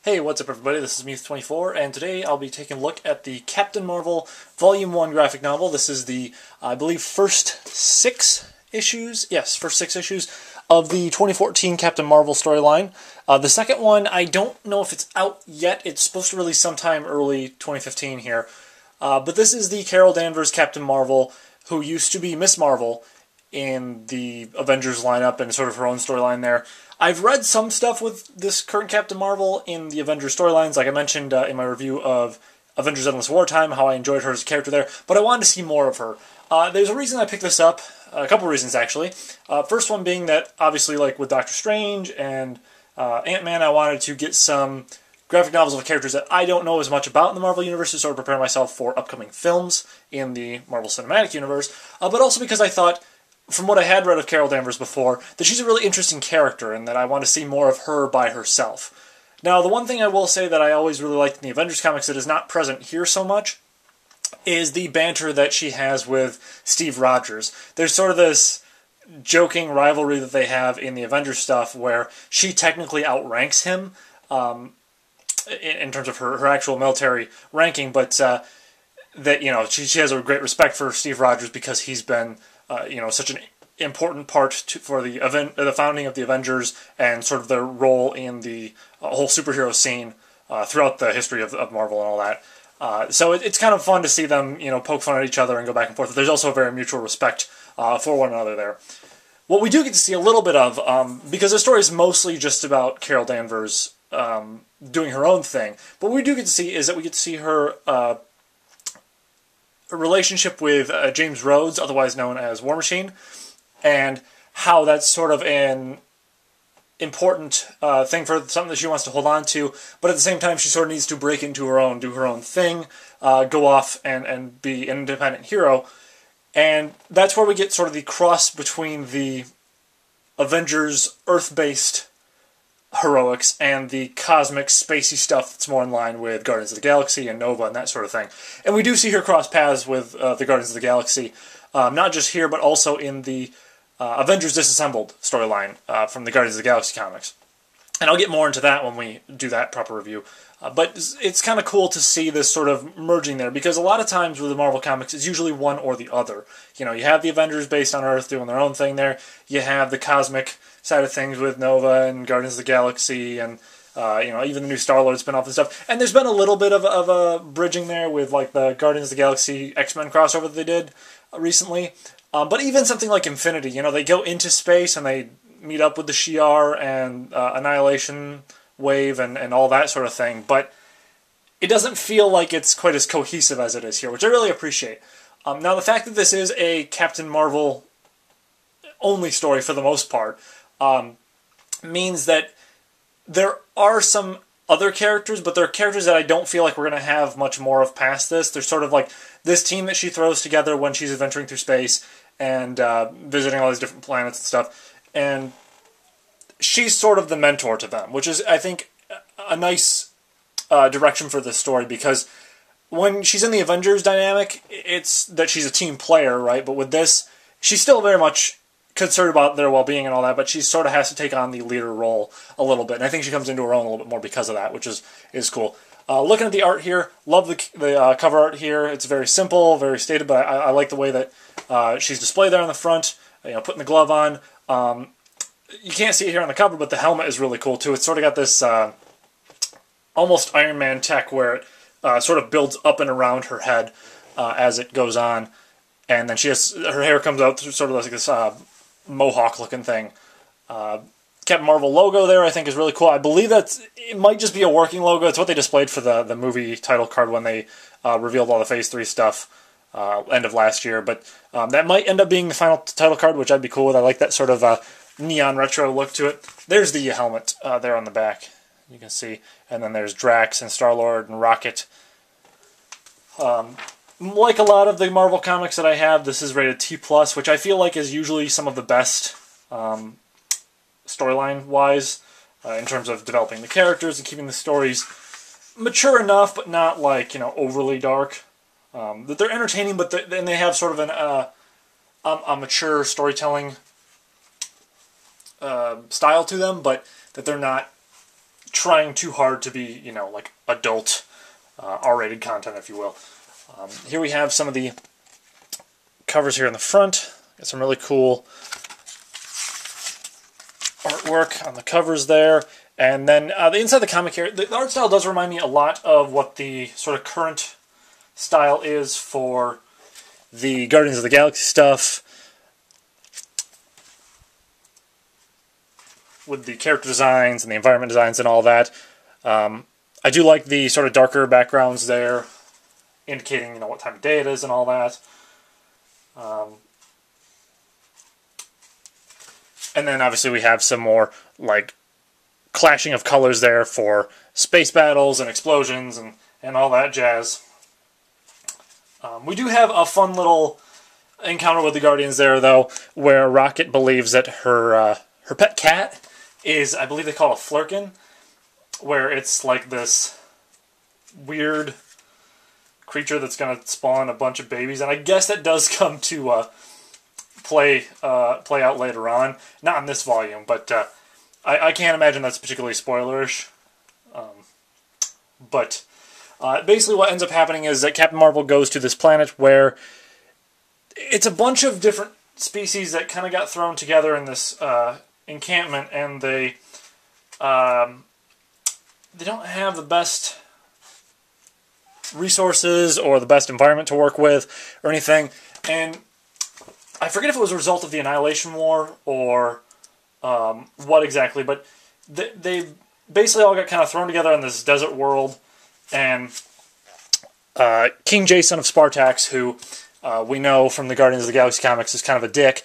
Hey, what's up everybody? This is Muth24, and today I'll be taking a look at the Captain Marvel Volume 1 graphic novel. This is the, I believe, first 6 issues? Yes, first 6 issues of the 2014 Captain Marvel storyline. The second one, I don't know if it's out yet. It's supposed to release sometime early 2015 here. But this is the Carol Danvers Captain Marvel, who used to be Miss Marvel in the Avengers lineup and sort of her own storyline there. I've read some stuff with this current Captain Marvel in the Avengers storylines, like I mentioned in my review of Avengers Endless Wartime, how I enjoyed her as a character there, but I wanted to see more of her. There's a reason I picked this up, a couple reasons actually. First one being that, obviously, like with Doctor Strange and Ant-Man, I wanted to get some graphic novels of characters that I don't know as much about in the Marvel Universe to sort of prepare myself for upcoming films in the Marvel Cinematic Universe, but also because I thought, from what I had read of Carol Danvers before, that she's a really interesting character and that I want to see more of her by herself. Now, the one thing I will say that I always really liked in the Avengers comics that is not present here so much is the banter that she has with Steve Rogers. There's sort of this joking rivalry that they have in the Avengers stuff where she technically outranks him in terms of her actual military ranking, but that, you know, she has a great respect for Steve Rogers because he's been such an important part for the founding of the Avengers and sort of their role in the whole superhero scene throughout the history of Marvel and all that. So it's kind of fun to see them, poke fun at each other and go back and forth. There's also a very mutual respect for one another there. What we do get to see a little bit of, because the story is mostly just about Carol Danvers doing her own thing, but what we do get to see is that we get to see her a relationship with James Rhodes, otherwise known as War Machine, and how that's sort of an important thing for something that she wants to hold on to, but at the same time she sort of needs to break into her own, do her own thing, go off and be an independent hero. And that's where we get sort of the cross between the Avengers Earth-based heroics and the cosmic, spacey stuff that's more in line with Guardians of the Galaxy and Nova and that sort of thing. And we do see her cross paths with the Guardians of the Galaxy, not just here, but also in the Avengers Disassembled storyline from the Guardians of the Galaxy comics. And I'll get more into that when we do that proper review. But it's kind of cool to see this sort of merging there, because a lot of times with the Marvel Comics, it's usually one or the other. You have the Avengers based on Earth doing their own thing there. You have the cosmic side of things with Nova and Guardians of the Galaxy and, even the new Star-Lord spinoff and stuff. And there's been a little bit of a bridging there with, like, the Guardians of the Galaxy X-Men crossover that they did recently. But even something like Infinity, they go into space and they meet up with the Shi'ar and Annihilation Wave and all that sort of thing, but it doesn't feel like it's quite as cohesive as it is here, which I really appreciate. Now, the fact that this is a Captain Marvel only story for the most part means that there are some other characters, but they're characters that I don't feel like we're going to have much more of past this. They're sort of like this team that she throws together when she's adventuring through space and visiting all these different planets and stuff, and she's sort of the mentor to them, which is, I think, a nice direction for this story, because when she's in the Avengers dynamic, it's that she's a team player, right? But with this, she's still very much concerned about their well-being and all that, but she sort of has to take on the leader role a little bit, and I think she comes into her own a little bit more because of that, which is cool. Looking at the art here, love the cover art here. It's very simple, very stated, but I like the way that she's displayed there on the front, putting the glove on. You can't see it here on the cover, but the helmet is really cool too. It's sort of got this almost Iron Man tech where it sort of builds up and around her head as it goes on, and then her hair comes out through sort of like this mohawk-looking thing. Captain Marvel logo there, I think, is really cool. I believe it might just be a working logo. It's what they displayed for the movie title card when they revealed all the Phase 3 stuff end of last year, but that might end up being the final title card, which I'd be cool with. I like that sort of neon retro look to it. There's the helmet there on the back, you can see, and then there's Drax and Star-Lord and Rocket. Like a lot of the Marvel comics that I have, this is rated T+, which I feel like is usually some of the best storyline-wise in terms of developing the characters and keeping the stories mature enough, but not like, overly dark. That they're entertaining, but then they have sort of a mature storytelling style to them, but that they're not trying too hard to be, like adult R-rated content, if you will. Here we have some of the covers here in the front. Got some really cool artwork on the covers there. And then the inside of the comic here, the art style does remind me a lot of what the sort of current style is for the Guardians of the Galaxy stuff, with the character designs and the environment designs and all that. I do like the sort of darker backgrounds there, indicating what time of day it is and all that. And then obviously we have some more like clashing of colors there for space battles and explosions and all that jazz. We do have a fun little encounter with the Guardians there, though, where Rocket believes that her pet cat is, I believe they call it a flurkin, where it's like this weird creature that's going to spawn a bunch of babies, and I guess that does come to play out later on. Not in this volume, but I can't imagine that's particularly spoilerish. But basically what ends up happening is that Captain Marvel goes to this planet where it's a bunch of different species that kind of got thrown together in this encampment, and they don't have the best resources or the best environment to work with or anything. And I forget if it was a result of the Annihilation War or what exactly, but they basically all got kind of thrown together in this desert world, and King Jason of Spartax, who we know from the Guardians of the Galaxy comics is kind of a dick,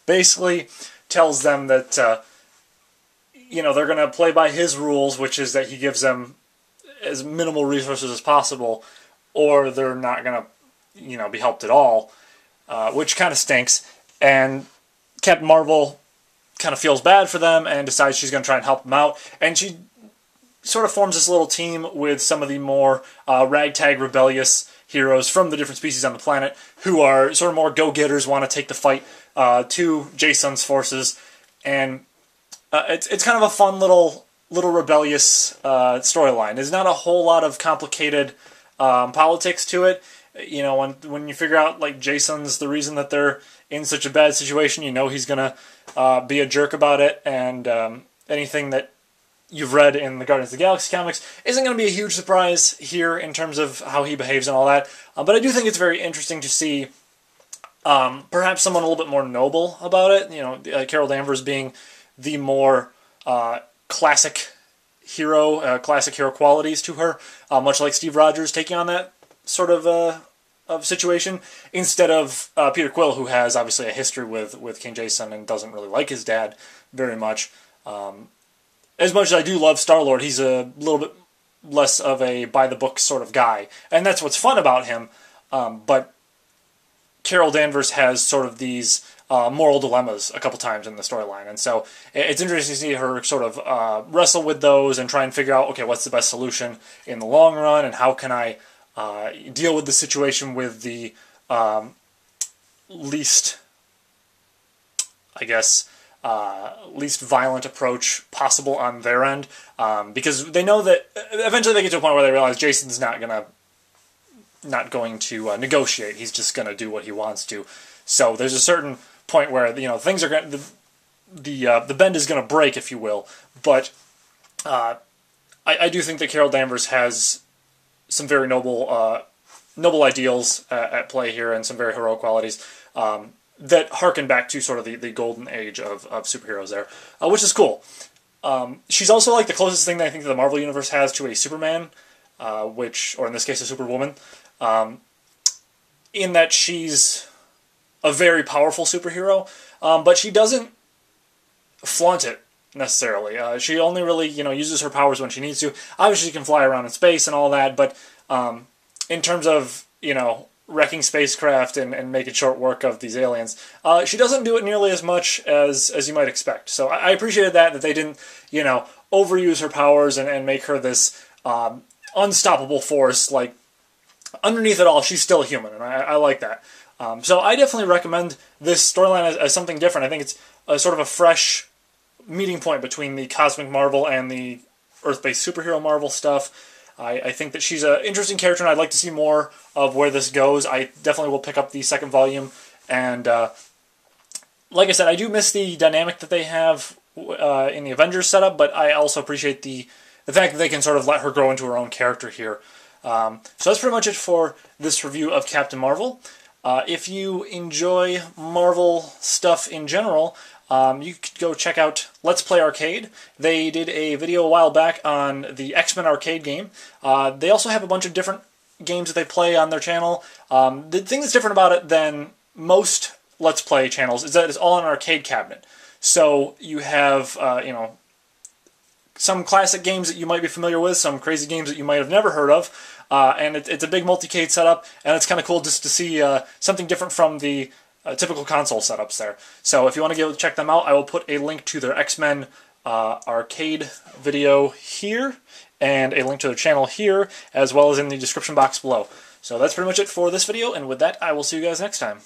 basically tells them that they're going to play by his rules, which is that he gives them as minimal resources as possible, or they're not going to be helped at all, which kind of stinks. And Captain Marvel kind of feels bad for them and decides she's going to try and help them out, and she sort of forms this little team with some of the more ragtag rebellious heroes from the different species on the planet who are sort of more go-getters, want to take the fight to Jason's forces. And it's kind of a fun little rebellious storyline. There's not a whole lot of complicated politics to it. When you figure out like Jason's the reason that they're in such a bad situation, he's gonna be a jerk about it, and anything that you've read in the Guardians of the Galaxy comics isn't going to be a huge surprise here in terms of how he behaves and all that. But I do think it's very interesting to see perhaps someone a little bit more noble about it. Carol Danvers being the more classic hero qualities to her, much like Steve Rogers taking on that sort of situation, instead of Peter Quill, who has obviously a history with King Jason and doesn't really like his dad very much. As much as I do love Star-Lord, he's a little bit less of a by-the-book sort of guy. And that's what's fun about him. But Carol Danvers has sort of these moral dilemmas a couple times in the storyline. And so it's interesting to see her sort of wrestle with those and try and figure out, okay, what's the best solution in the long run, and how can I deal with the situation with the least, I guess, least violent approach possible on their end, because they know that eventually they get to a point where they realize Jason's not going to negotiate. He's just going to do what he wants to. So there's a certain point where things are going the bend is going to break, if you will. But I do think that Carol Danvers has some very noble ideals at play here, and some very heroic qualities that harken back to sort of the golden age of superheroes there, which is cool. She's also like the closest thing that I think that the Marvel Universe has to a Superman, or in this case a Superwoman, in that she's a very powerful superhero, but she doesn't flaunt it necessarily. She only really uses her powers when she needs to. Obviously she can fly around in space and all that, but in terms of wrecking spacecraft and making short work of these aliens, she doesn't do it nearly as much as you might expect. So I appreciated that they didn't overuse her powers and make her this unstoppable force. Like, underneath it all, she's still a human, and I like that. So I definitely recommend this storyline as something different. I think it's a sort of a fresh meeting point between the cosmic Marvel and the Earth-based superhero Marvel stuff. I think that she's an interesting character, and I'd like to see more of where this goes. I definitely will pick up the second volume, and like I said, I do miss the dynamic that they have in the Avengers setup, but I also appreciate the fact that they can sort of let her grow into her own character here. So that's pretty much it for this review of Captain Marvel. If you enjoy Marvel stuff in general, you could go check out Let's Play Arcade. They did a video a while back on the X-Men arcade game. They also have a bunch of different games that they play on their channel. The thing that's different about it than most Let's Play channels is that it's all in an arcade cabinet. So you have, you know, some classic games that you might be familiar with, some crazy games that you might have never heard of, and it's a big multi-cade setup, and it's kind of cool just to see something different from the typical console setups there. So if you want to go check them out, I will put a link to their X-Men arcade video here, and a link to their channel here, as well as in the description box below. So that's pretty much it for this video, and with that, I will see you guys next time.